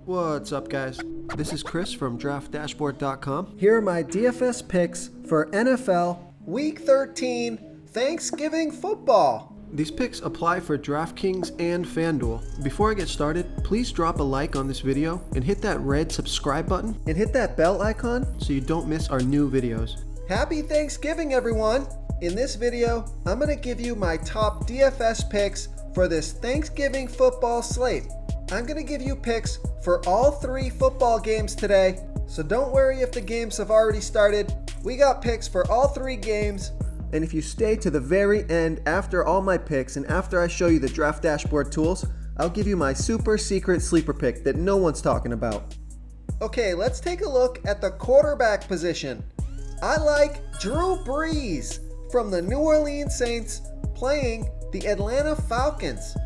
What's up, guys? This is Chris from DraftDashboard.com. Here are my DFS picks for NFL Week 13 Thanksgiving football. These picks apply for DraftKings and FanDuel. Before I get started, please drop a like on this video and hit that red subscribe button and hit that bell icon so you don't miss our new videos. Happy Thanksgiving, everyone! In this video, I'm going to give you my top DFS picks for this Thanksgiving football slate. I'm going to give you picks for all 3 football games today, so don't worry if the games have already started. We got picks for all 3 games, and if you stay to the very end after all my picks and after I show you the Draft Dashboard tools, I'll give you my super secret sleeper pick that no one's talking about. Okay, let's take a look at the quarterback position. I like Drew Brees from the New Orleans Saints playing the Atlanta Falcons,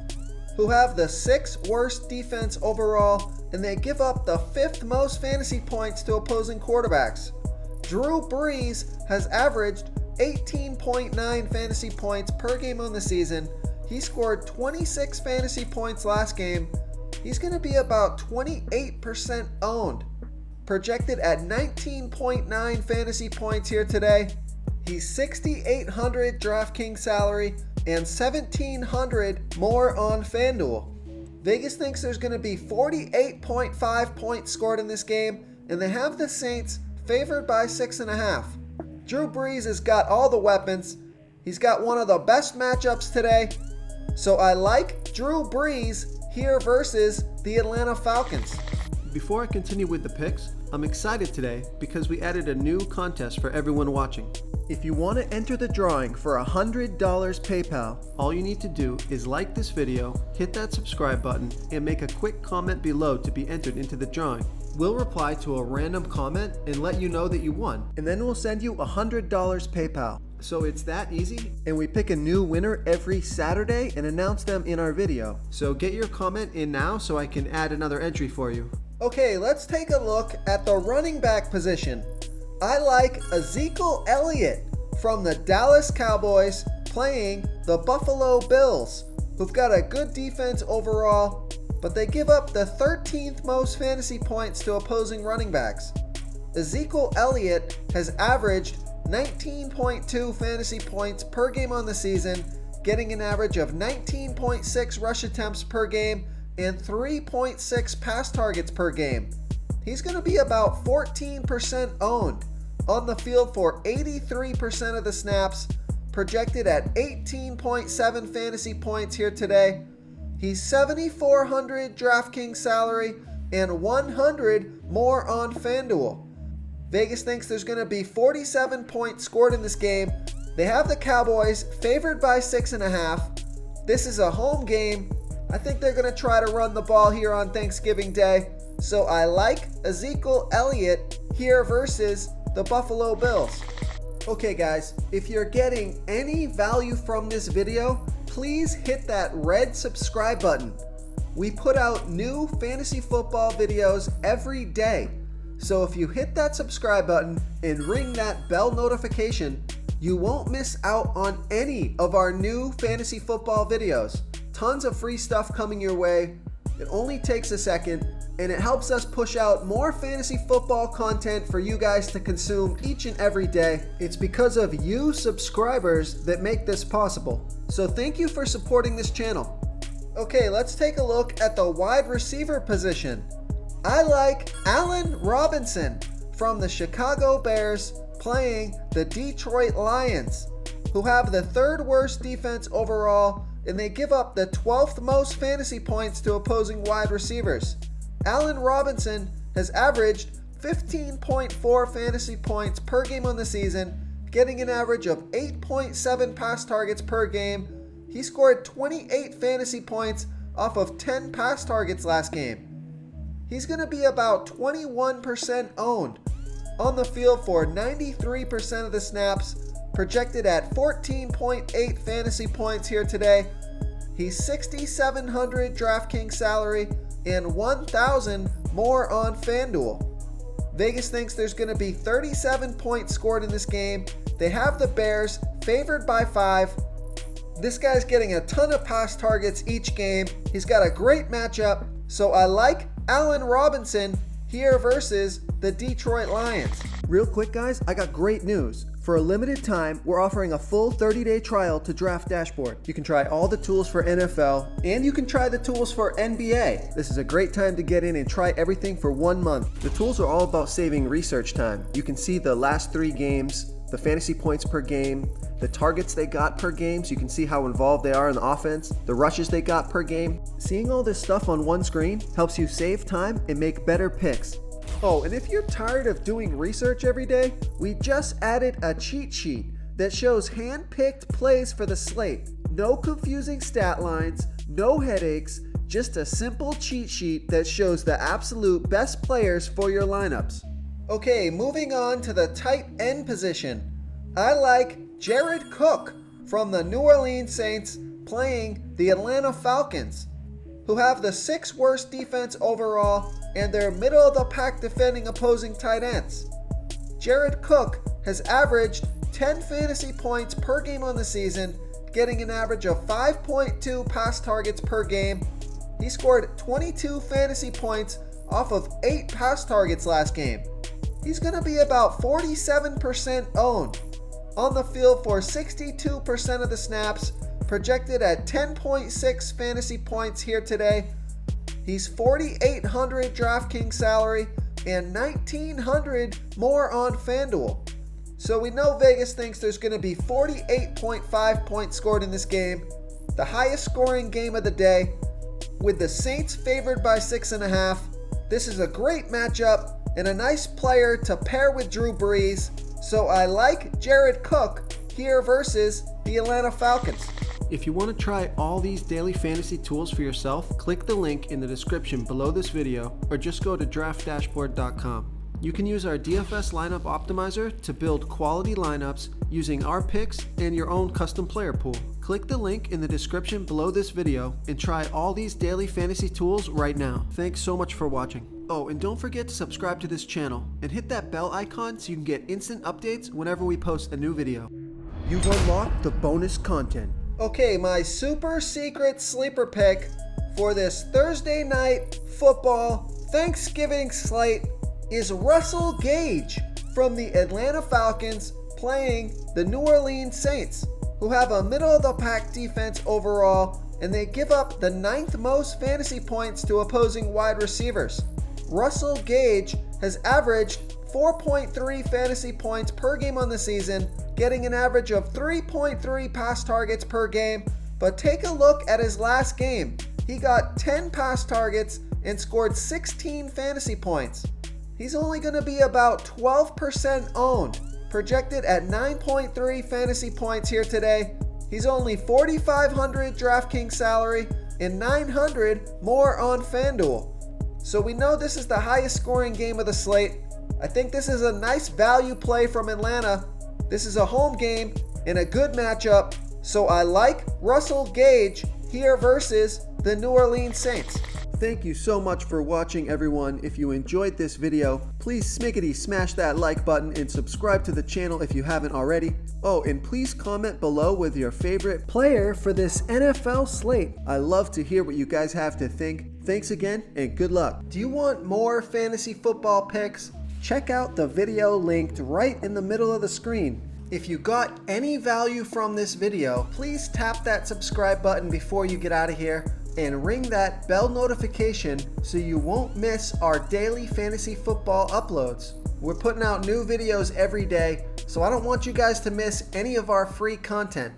who have the 6th worst defense overall, and they give up the 5th most fantasy points to opposing quarterbacks. Drew Brees has averaged 18.9 fantasy points per game on the season. He scored 26 fantasy points last game. He's going to be about 28% owned, projected at 19.9 fantasy points here today. He's $6,800 DraftKings salary and $1,700 more on FanDuel. Vegas thinks there's going to be 48.5 points scored in this game, and they have the Saints favored by 6.5. Drew Brees has got all the weapons. He's got one of the best matchups today, so I like Drew Brees here versus the Atlanta Falcons. Before I continue with the picks, I'm excited today because we added a new contest for everyone watching. If you want to enter the drawing for $100 PayPal, all you need to do is like this video, hit that subscribe button, and make a quick comment below to be entered into the drawing. We'll reply to a random comment and let you know that you won, and then we'll send you $100 PayPal. So it's that easy, and we pick a new winner every Saturday and announce them in our video. So get your comment in now so I can add another entry for you. Okay, let's take a look at the running back position. I like Ezekiel Elliott from the Dallas Cowboys playing the Buffalo Bills, who've got a good defense overall, but they give up the 13th most fantasy points to opposing running backs. Ezekiel Elliott has averaged 19.2 fantasy points per game on the season, getting an average of 19.6 rush attempts per game and 3.6 pass targets per game. He's going to be about 14% owned, on the field for 83% of the snaps, projected at 18.7 fantasy points here today. He's $7,400 DraftKings salary and $100 more on FanDuel. Vegas thinks there's going to be 47 points scored in this game. They have the Cowboys favored by 6.5. This is a home game. I think they're going to try to run the ball here on Thanksgiving Day. So I like Ezekiel Elliott here versus the Buffalo Bills. Okay guys, if you're getting any value from this video, please hit that red subscribe button. We put out new fantasy football videos every day. So if you hit that subscribe button and ring that bell notification, you won't miss out on any of our new fantasy football videos. Tons of free stuff coming your way. It only takes a second, and it helps us push out more fantasy football content for you guys to consume each and every day. It's because of you subscribers that make this possible. So thank you for supporting this channel. Okay, let's take a look at the wide receiver position. I like Allen Robinson from the Chicago Bears playing the Detroit Lions, who have the 3rd worst defense overall, and they give up the 12th most fantasy points to opposing wide receivers. Allen Robinson has averaged 15.4 fantasy points per game on the season, getting an average of 8.7 pass targets per game. He scored 28 fantasy points off of 10 pass targets last game. He's going to be about 21% owned, on the field for 93% of the snaps, projected at 14.8 fantasy points here today. He's $6,700 DraftKings salary and $1,000 more on FanDuel. Vegas thinks there's going to be 37 points scored in this game. They have the Bears favored by 5. This guy's getting a ton of pass targets each game. He's got a great matchup, so I like Allen Robinson here versus the Detroit Lions. Real quick, guys, I got great news. For a limited time, we're offering a full 30-day trial to Draft Dashboard. You can try all the tools for NFL, and you can try the tools for NBA. This is a great time to get in and try everything for 1 month. The tools are all about saving research time. You can see the last 3 games, the fantasy points per game, the targets they got per game, so you can see how involved they are in the offense, the rushes they got per game. Seeing all this stuff on one screen helps you save time and make better picks. Oh, and if you're tired of doing research every day, we just added a cheat sheet that shows hand-picked plays for the slate. No confusing stat lines, no headaches, just a simple cheat sheet that shows the absolute best players for your lineups. Okay, moving on to the tight end position. I like Jared Cook from the New Orleans Saints playing the Atlanta Falcons, who have the 6th worst defense overall and they're middle-of-the-pack defending opposing tight ends. Jared Cook has averaged 10 fantasy points per game on the season, getting an average of 5.2 pass targets per game. He scored 22 fantasy points off of 8 pass targets last game. He's going to be about 47% owned. On the field for 62% of the snaps, projected at 10.6 fantasy points here today. He's $4,800 DraftKings salary and $1,900 more on FanDuel. So we know Vegas thinks there's going to be 48.5 points scored in this game, the highest scoring game of the day, with the Saints favored by 6.5. This is a great matchup and a nice player to pair with Drew Brees. So I like Jared Cook here versus the Atlanta Falcons. If you want to try all these daily fantasy tools for yourself, click the link in the description below this video or just go to draftdashboard.com. You can use our DFS lineup optimizer to build quality lineups using our picks and your own custom player pool. Click the link in the description below this video and try all these daily fantasy tools right now. Thanks so much for watching. Oh, and don't forget to subscribe to this channel and hit that bell icon so you can get instant updates whenever we post a new video. You've unlocked the bonus content. Okay, my super secret sleeper pick for this Thursday night football Thanksgiving slate is Russell Gage from the Atlanta Falcons playing the New Orleans Saints, who have a middle-of-the-pack defense overall, and they give up the 9th most fantasy points to opposing wide receivers. Russell Gage has averaged 4.3 fantasy points per game on the season, getting an average of 3.3 pass targets per game. But take a look at his last game. He got 10 pass targets and scored 16 fantasy points. He's only going to be about 12% owned, projected at 9.3 fantasy points here today. He's only $4,500 DraftKings salary and $900 more on FanDuel. So we know this is the highest scoring game of the slate. I think this is a nice value play from Atlanta. This is a home game and a good matchup. So I like Russell Gage here versus the New Orleans Saints. Thank you so much for watching, everyone. If you enjoyed this video, please smiggity smash that like button and subscribe to the channel if you haven't already. Oh, and please comment below with your favorite player for this NFL slate. I love to hear what you guys have to think. Thanks again and good luck. Do you want more fantasy football picks? Check out the video linked right in the middle of the screen. If you got any value from this video, please tap that subscribe button before you get out of here and ring that bell notification so you won't miss our daily fantasy football uploads. We're putting out new videos every day, so I don't want you guys to miss any of our free content.